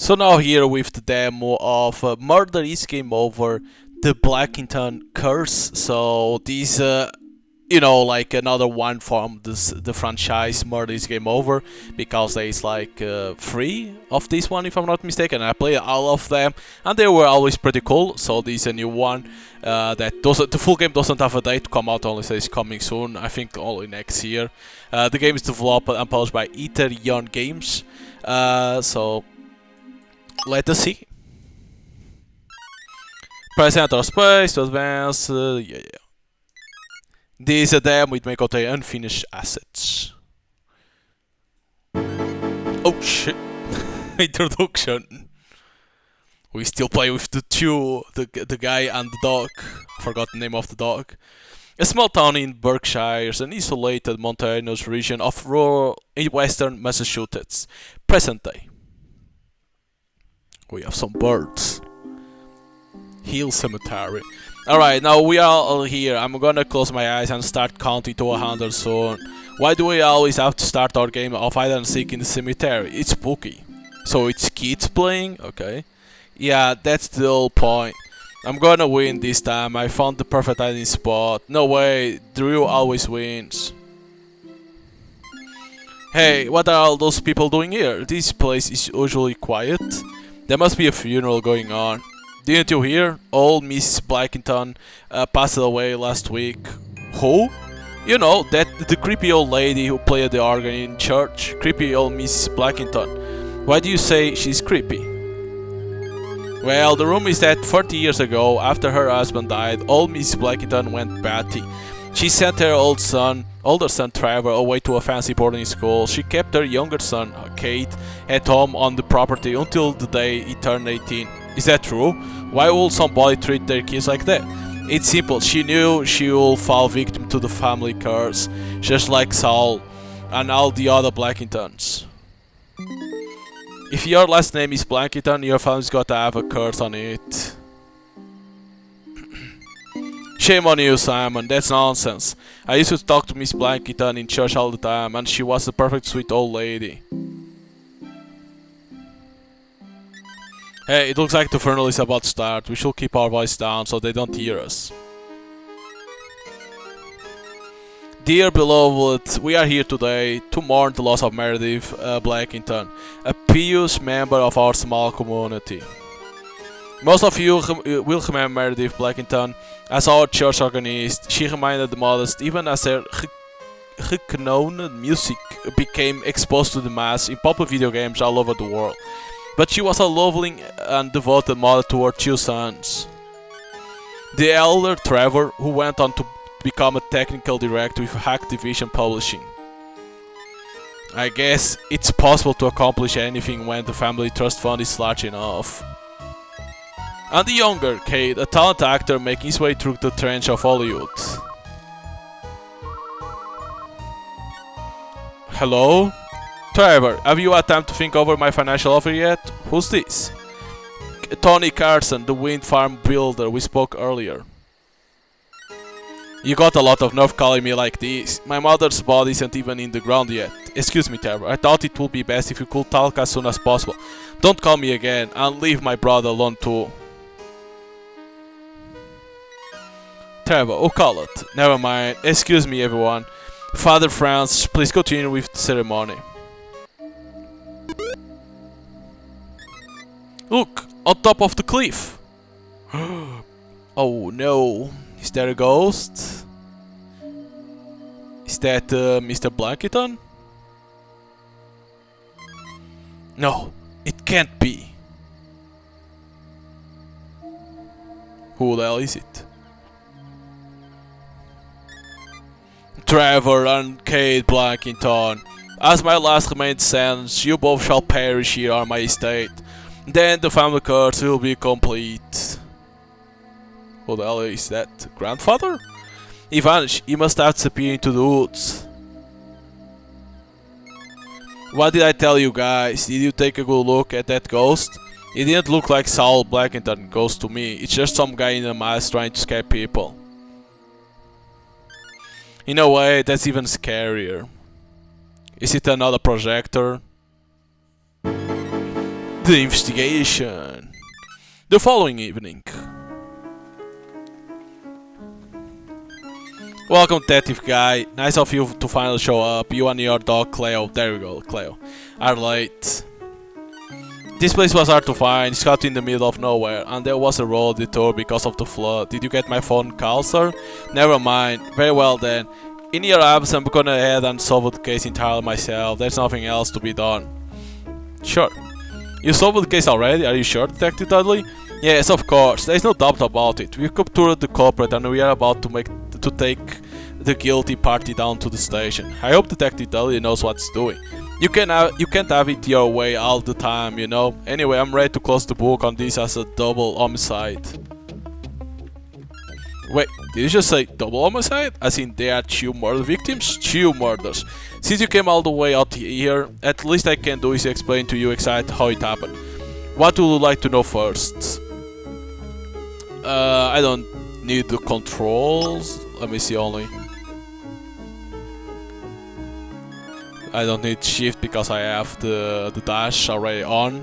So now here with the demo of Murder is Game Over, the Blackinton Curse. So these, like another one from the franchise Murder is Game Over, because there is like three of this one if I'm not mistaken. I played all of them and they were always pretty cool. So this is a new one the full game doesn't have a date to come out, only says coming soon. I think only next year. The game is developed and published by Ethereum Games. So let us see. Press enter space to advance. Yeah. This is a demo, it may contain unfinished assets. Oh shit. Introduction. We still play with the two, the guy and the dog. I forgot the name of the dog. A small town in Berkshire, an isolated mountainous region of rural western Massachusetts. Present day. We have some birds. Hill Cemetery. Alright, now we are all here. I'm gonna close my eyes and start counting to 100 soon. Why do we always have to start our game of hide and seek in the cemetery? It's spooky. So it's kids playing? Okay. Yeah, that's the whole point. I'm gonna win this time. I found the perfect hiding spot. No way, Drew always wins. Hey, what are all those people doing here? This place is usually quiet. There must be a funeral going on. Didn't you hear? Old Miss Blackinton passed away last week. Who? You know, the creepy old lady who played the organ in church. Creepy old Miss Blackinton. Why do you say she's creepy? Well, the rumor is that 30 years ago, after her husband died, old Miss Blackinton went batty. She sent her older son Trevor away to a fancy boarding school. She kept her younger son, Kate, at home on the property until the day he turned 18. Is that true? Why would somebody treat their kids like that? It's simple. She knew she would fall victim to the family curse, just like Saul and all the other Blackintons. If your last name is Blackinton, your family's gotta have a curse on it. Shame on you, Simon, that's nonsense. I used to talk to Miss Blackinton in church all the time, and she was a perfect sweet old lady. Hey, it looks like the funeral is about to start. We should keep our voice down so they don't hear us. Dear beloved, we are here today to mourn the loss of Meredith Blackinton, a pious member of our small community. Most of you will remember Meredith Blackinton as our church organist. She remained modest even as her geknown music became exposed to the mass in popular video games all over the world. But she was a loving and devoted mother to her two sons. The elder Trevor, who went on to become a technical director with Activision Publishing. I guess it's possible to accomplish anything when the family trust fund is large enough. And the younger Kate, a talented actor making his way through the trench of Hollywood. Hello? Trevor, have you had time to think over my financial offer yet? Who's this? Tony Carson, the wind farm builder we spoke earlier. You got a lot of nerve calling me like this. My mother's body isn't even in the ground yet. Excuse me, Trevor. I thought it would be best if you could talk as soon as possible. Don't call me again, and leave my brother alone too. Trevor, who call it? Never mind. Excuse me, everyone. Father Franz, please continue with the ceremony. Look, on top of the cliff. Oh no. Is there a ghost? Is that Mr. Blackinton? No, it can't be. Who the hell is it? Trevor and Kate Blackinton. As my last remaining sentence, you both shall perish here on my estate. Then the family curse will be complete. Who the hell is that? Grandfather? He vanished. He must have disappeared into the woods. What did I tell you guys? Did you take a good look at that ghost? It didn't look like Saul Blackinton ghost to me. It's just some guy in a mask trying to scare people. In a way, that's even scarier. Is it another projector? The the investigation. The following evening. Welcome, detective guy. Nice of you to finally show up. You and your dog Cleo, there we go, Cleo, are late. This place was hard to find, it's out in the middle of nowhere, and there was a road detour because of the flood. Did you get my phone call, sir? Never mind. Very well then. In your absence, I'm gonna head and solve the case entirely myself. There's nothing else to be done. Sure. You solved the case already? Are you sure, Detective Dudley? Yes, of course. There's no doubt about it. We've captured the culprit and we are about to take the guilty party down to the station. I hope Detective Dudley knows what he's doing. You can't have it your way all the time, you know. Anyway, I'm ready to close the book on this as a double homicide. Wait, did you just say double homicide? As in there are 2 murder victims? 2 murders. Since you came all the way out here, at least I can do is explain to you exactly how it happened. What would you like to know first? I don't need the controls. Let me see only. I don't need shift because I have the dash already on.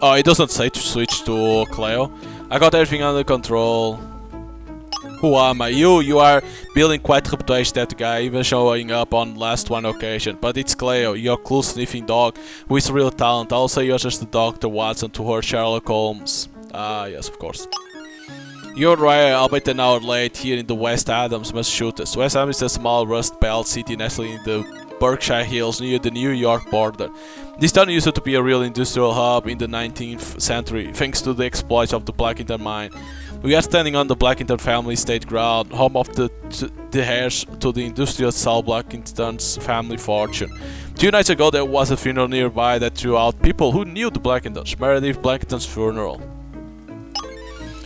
Oh, it doesn't say to switch to Cleo. I got everything under control. Who am I? You are building quite reputation, that guy, even showing up on last one occasion. But it's Cleo, your clue-sniffing dog, who is real talent. I'll say you're just the Dr. Watson to her Sherlock Holmes. Ah, yes, of course. You're right, albeit an hour late, here in the West Adams, Massachusetts. West Adams is a small Rust Belt city nestling in the Berkshire Hills near the New York border. This town used to be a real industrial hub in the 19th century, thanks to the exploits of the Blackinton mine. We are standing on the Blackinton family estate ground, home of the heirs to the industrial Saul Blackinton's family fortune. 2 nights ago there was a funeral nearby that drew out people who knew the Blackintons, Meredith Blackinton's funeral.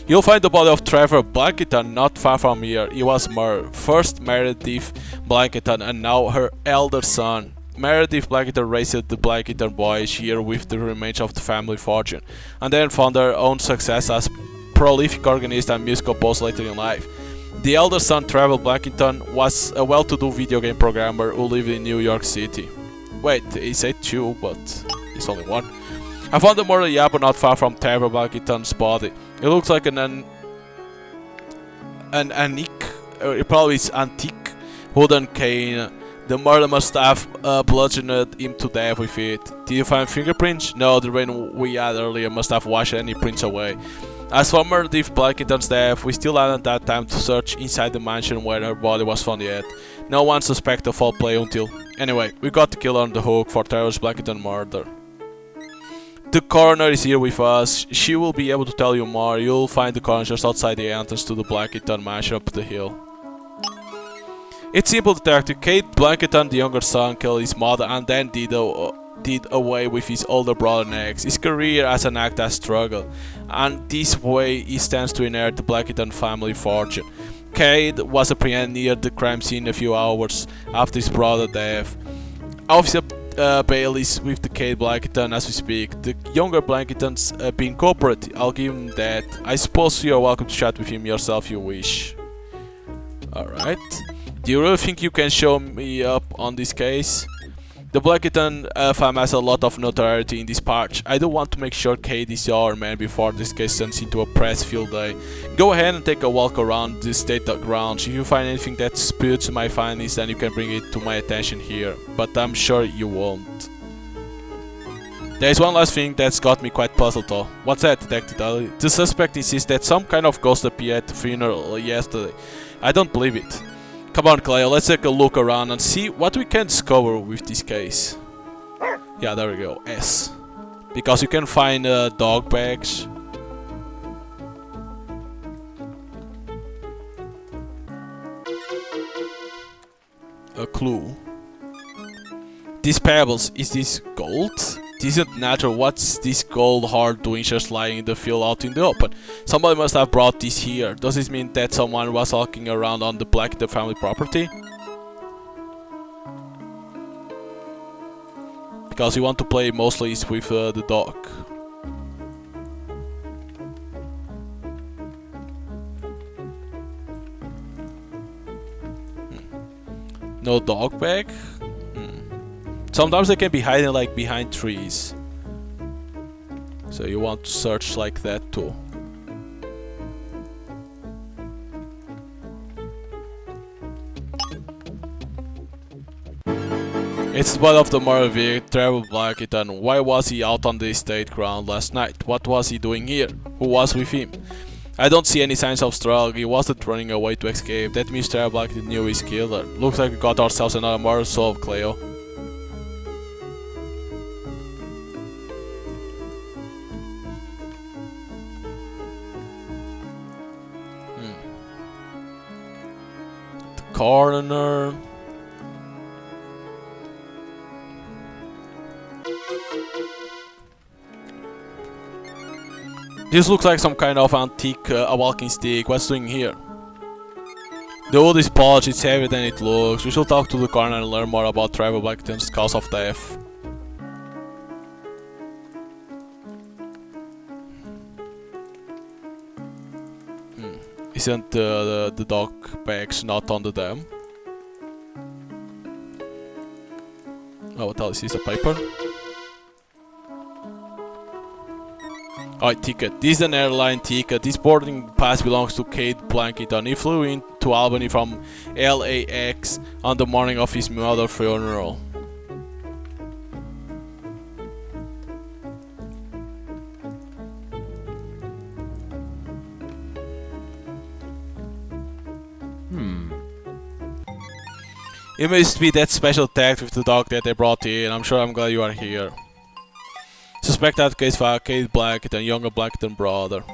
You'll find the body of Trevor Blackinton not far from here. He was first Meredith Blackinton and now her elder son. Meredith Blackinton raised the Blackinton boys here with the remains of the family fortune, and then found her own success as prolific organist and music composer later in life. The elder son, Trevor Blackinton, was a well-to-do video game programmer who lived in New York City. Wait, he said 2, but it's only 1. I found the murder yacht not far from Trevor Blackinton's body. It looks like an probably is antique wooden cane. The murder must have bludgeoned him to death with it. Did you find fingerprints? No, the rain we had earlier must have washed any prints away. As for Meredith Blackinton's death, we still hadn't had time to search inside the mansion where her body was found yet. No one suspected foul play until... Anyway, we got the killer on the hook for Trevor's Blackinton murder. The coroner is here with us. She will be able to tell you more. You'll find the coroner just outside the entrance to the Blackinton mansion up the hill. It's simple, Detective. Kate Blackinton, the younger son, killed his mother and then did away with his older brother next. His career as an actor has struggled, and this way he stands to inherit the Blackinton family fortune. Kate was apprehended near the crime scene a few hours after his brother's death. Officer Bailey is with the Kate Blackinton as we speak. The younger Blackinton's been cooperative, I'll give him that. I suppose you are welcome to chat with him yourself if you wish. Alright. Do you really think you can show me up on this case? The Blackinton family has a lot of notoriety in this part. I do want to make sure Kate is your man before this case turns into a press field day. Go ahead and take a walk around the state grounds. If you find anything that disputes my findings, then you can bring it to my attention here. But I'm sure you won't. There's one last thing that's got me quite puzzled though. What's that, Detective Dudley? The suspect insists that some kind of ghost appeared at the funeral yesterday. I don't believe it. Come on, Cleo, let's take a look around and see what we can discover with this case. Yeah, there we go, S. Because you can find dog bags. A clue. These pebbles, is this gold? This isn't natural. What's this gold heart doing just lying in the field out in the open? Somebody must have brought this here. Does this mean that someone was walking around on the Blackinton family property? Because you want to play mostly with the dog. No dog bag? Sometimes they can be hiding like behind trees. So you want to search like that too. It's one of the Marvin travel Blackinton. Why was he out on the estate ground last night? What was he doing here? Who was with him? I don't see any signs of struggle. He wasn't running away to escape. That means Trevor Blackinton knew his killer. Looks like we got ourselves another murder solved, Cleo. The coroner. This looks like some kind of antique walking stick. What's doing here? The wood is polished, it's heavier than it looks. We should talk to the coroner and learn more about Trevor Blackinton's cause of death. Isn't the dog bags not on the dam? Oh, what else is a paper? Oh, ticket. This is an airline ticket. This boarding pass belongs to Kate Blackinton. He flew into Albany from LAX on the morning of his mother's funeral. It must be that special tact with the dog that they brought in. I'm glad you are here. Suspect that case for Kate Blackinton, younger Blackinton brother.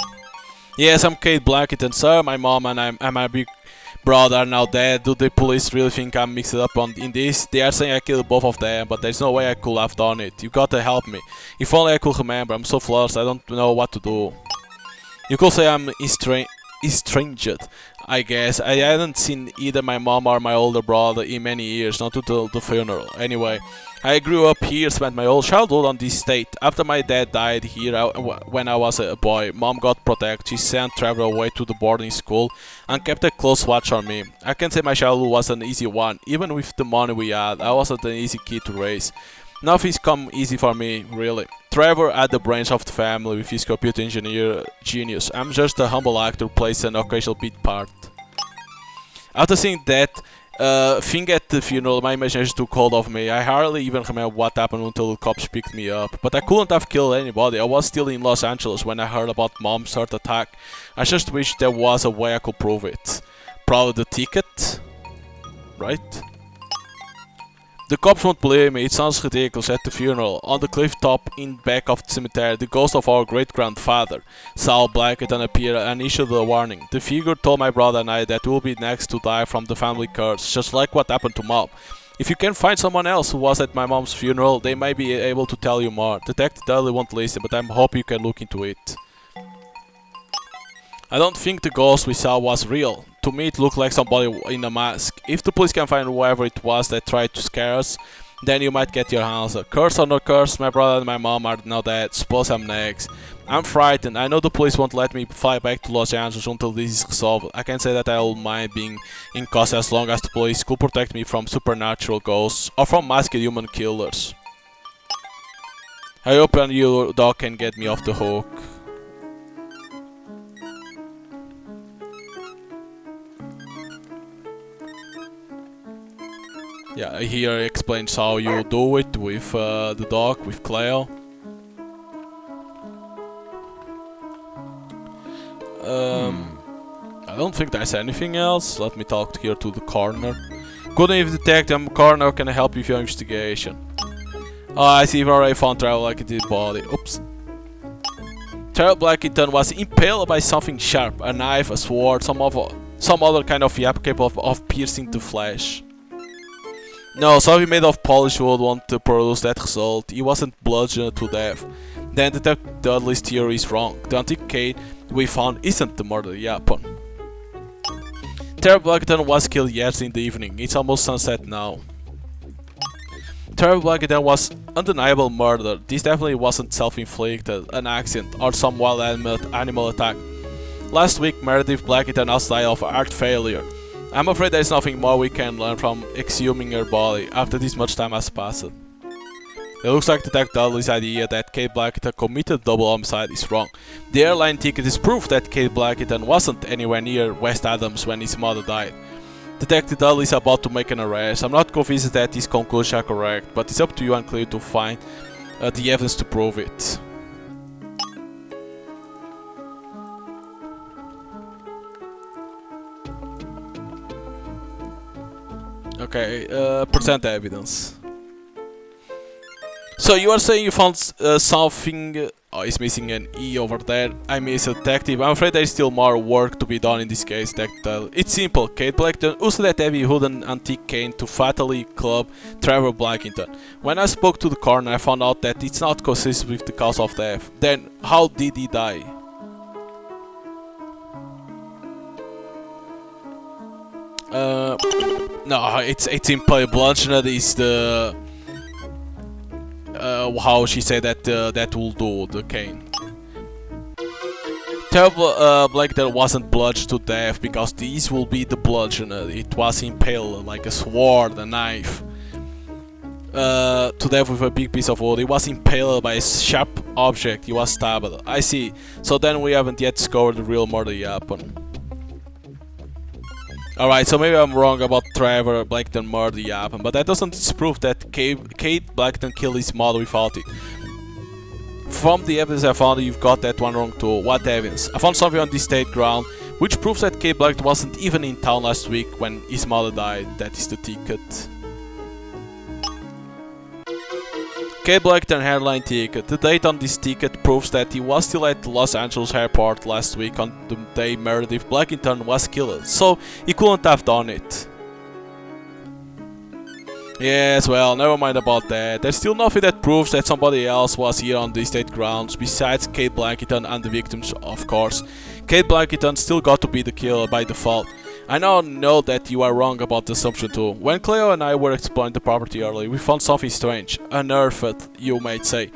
Yes, I'm Kate Blackinton, sir. My mom and my big brother are now dead. Do the police really think I'm mixed up in this? They are saying I killed both of them, but there's no way I could have done it. You gotta help me. If only I could remember. I'm so flustered, I don't know what to do. You could say I'm estranged, I guess. I hadn't seen either my mom or my older brother in many years, not until the funeral. Anyway, I grew up here, spent my whole childhood on this estate. After my dad died here when I was a boy, mom got protected. She sent Trevor away to the boarding school and kept a close watch on me. I can say my childhood was an easy one. Even with the money we had, I wasn't an easy kid to raise. Nothing's come easy for me, really. Trevor had the brains of the family with his computer engineer genius. I'm just a humble actor who plays an occasional beat part. After seeing that thing at the funeral, my imagination took hold of me. I hardly even remember what happened until the cops picked me up. But I couldn't have killed anybody. I was still in Los Angeles when I heard about Mom's heart attack. I just wish there was a way I could prove it. Probably the ticket? Right? The cops won't believe me, it sounds ridiculous. At the funeral, on the cliff top in back of the cemetery, the ghost of our great-grandfather, Sal Blackinton, appeared and issued a warning. The figure told my brother and I that we'll be next to die from the family curse, just like what happened to Mom. If you can find someone else who was at my mom's funeral, they might be able to tell you more. Detective Dudley won't listen, but I hope you can look into it. I don't think the ghost we saw was real. To me it looked like somebody in a mask. If the police can find whoever it was that tried to scare us, then you might get your answer. Curse or no curse, my brother and my mom are now dead. Suppose I'm next. I'm frightened. I know the police won't let me fly back to Los Angeles until this is resolved. I can't say that I will mind being in custody as long as the police could protect me from supernatural ghosts or from masked human killers. I hope your dog can get me off the hook. Yeah, here explains how you do it with the dog, with Cleo. I don't think there's anything else. Let me talk here to the coroner. Good evening, detective. Coroner, can I help you with your investigation? Oh, I see you've already found Trevor Blackinton's body. Oops. Trevor Blackinton was impaled by something sharp, a knife, a sword, some other kind of weapon capable of piercing the flesh. No, something made of polished wood won't produce that result. He wasn't bludgeoned to death. Then Detective Dudley's theory is wrong. The antique cane we found isn't the murder weapon. Trevor Blackinton was killed yesterday in the evening. It's almost sunset now. Trevor Blackinton was undeniable murder. This definitely wasn't self-inflicted, an accident, or some wild animal attack. Last week, Meredith Blackinton also died of heart failure. I'm afraid there's nothing more we can learn from exhuming her body after this much time has passed. It looks like Detective Dudley's idea that Kate Blackinton committed double homicide is wrong. The airline ticket is proof that Kate Blackinton wasn't anywhere near West Adams when his mother died. Detective Dudley is about to make an arrest. I'm not convinced that his conclusions are correct, but it's up to you and Cleo to find the evidence to prove it. Okay, present evidence. So you are saying you found something... Oh, it's missing an E over there. I miss a detective. I'm afraid there is still more work to be done in this case, detective. It's simple. Kate Blackinton used that heavy wooden antique cane to fatally club Trevor Blackinton. When I spoke to the coroner, I found out that it's not consistent with the cause of death. Then, how did he die? No, it's simply bludgeoned is the... how she said that that will do, the cane. Terrible Blackinton wasn't bludgeoned to death because this will be the bludgeon. It was impaled like a sword, a knife. To death with a big piece of wood. It was impaled by a sharp object. He was stabbed. I see. So then we haven't yet discovered the real murder happened. Alright, so maybe I'm wrong about Trevor Blackinton murder happened, but that doesn't disprove that Kate Blackinton killed his mother without it. From the evidence I found, you've got that one wrong too. What evidence? I found something on the state ground, which proves that Kate Blackinton wasn't even in town last week when his mother died. That is the ticket. Kate Blackinton airline ticket. The date on this ticket proves that he was still at the Los Angeles airport last week on the day Meredith Blackinton was killed, so he couldn't have done it. Yes, well, never mind about that. There's still nothing that proves that somebody else was here on the state grounds besides Kate Blackinton and the victims, of course. Kate Blackinton still got to be the killer by default. I now know that you are wrong about the assumption too. When Cleo and I were exploring the property earlier, we found something strange. Unearthed, you might say.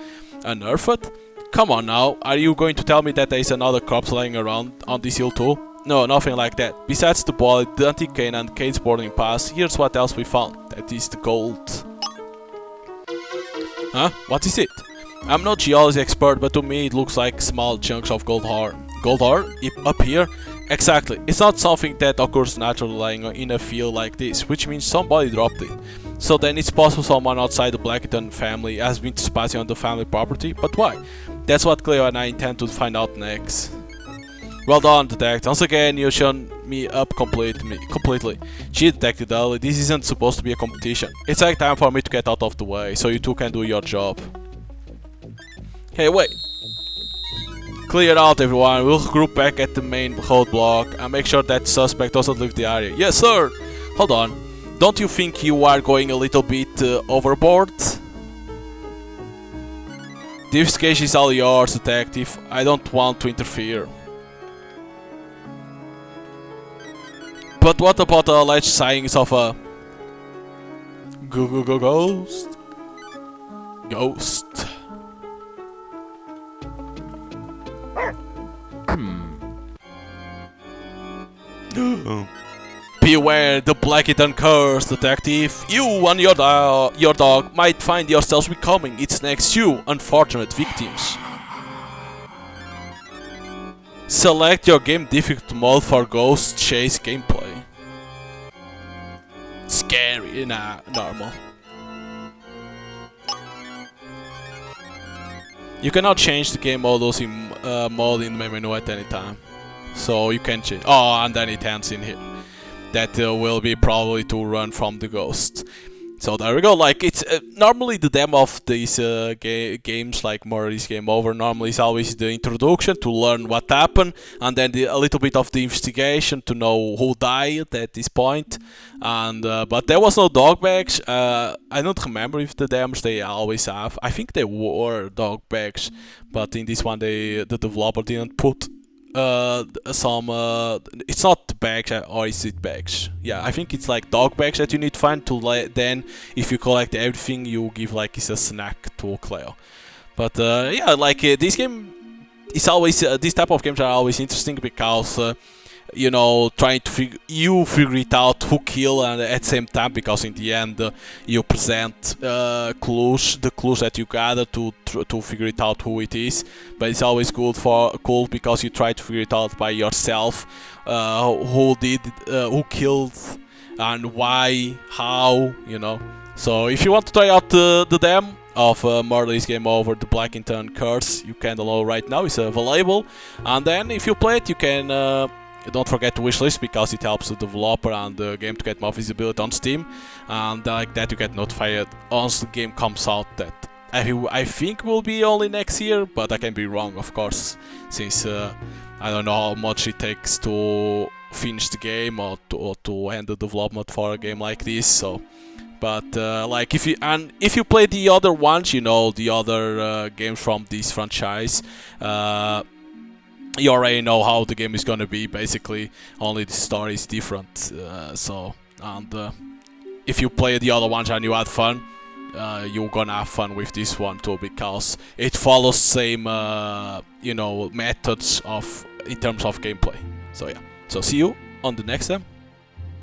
Unearthed? Come on now, are you going to tell me that there is another corpse lying around on this hill too? No, nothing like that. Besides the body, the antique cane and Kate's boarding pass, here's what else we found. That is the gold. Huh? What is it? I'm not geology expert, but to me it looks like small chunks of gold ore. Gold ore? Up here? Exactly. It's not something that occurs naturally lying in a field like this, which means somebody dropped it. So then it's possible someone outside the Blackinton family has been trespassing on the family property, but why? That's what Cleo and I intend to find out next. Well done, detective. Once again, you shone me up completely. Gee, Detective Dudley, this isn't supposed to be a competition. It's like time for me to get out of the way, so you two can do your job. Hey, wait. Clear out, everyone. We'll group back at the main roadblock and make sure that suspect doesn't leave the area. Yes, sir! Hold on. Don't you think you are going a little bit overboard? The investigation is all yours, detective. I don't want to interfere. But what about the alleged sightings of a... ghost? Ghost. Beware the Blackinton curse, detective. You and your dog might find yourselves becoming its next few unfortunate victims. Select your game difficult mode for ghost chase gameplay. Scary, nah, normal. You cannot change the game models in mode in the main menu at any time. So you can change. Oh, and then it ends in here. That will be probably to run from the ghost. So there we go. Like it's normally the demo of these games, like Murray's Game Over, normally is always the introduction to learn what happened, and then a little bit of the investigation to know who died at this point. And but there was no dog bags. I don't remember if the demos they always have. I think they were dog bags, but in this one the developer didn't put some it's not bags, or is it bags? Yeah, I think it's like dog bags that you need to find to then if you collect everything you give like it's a snack to Cleo. But yeah, like this game is always these type of games are always interesting because trying to figure it out who kill, and at the same time, because in the end you present the clues that you gather to figure it out who it is. But it's always cool because you try to figure it out by yourself, who killed and why, how, So if you want to try out the demo of Murder is Game Over, the Blackinton Curse, you can download right now. It's available, and then if you play it, you can don't forget to wishlist, because it helps the developer and the game to get more visibility on Steam, and like that you get notified once the game comes out. That I think will be only next year, but I can be wrong, of course, since I don't know how much it takes to finish the game or to end the development for a game like this. So, but like if you play the other ones, the other games from this franchise, you already know how the game is gonna be. Basically, only the story is different. If you play the other ones and you had fun, you're gonna have fun with this one too, because it follows same methods in terms of gameplay. So yeah. So see you on the next time.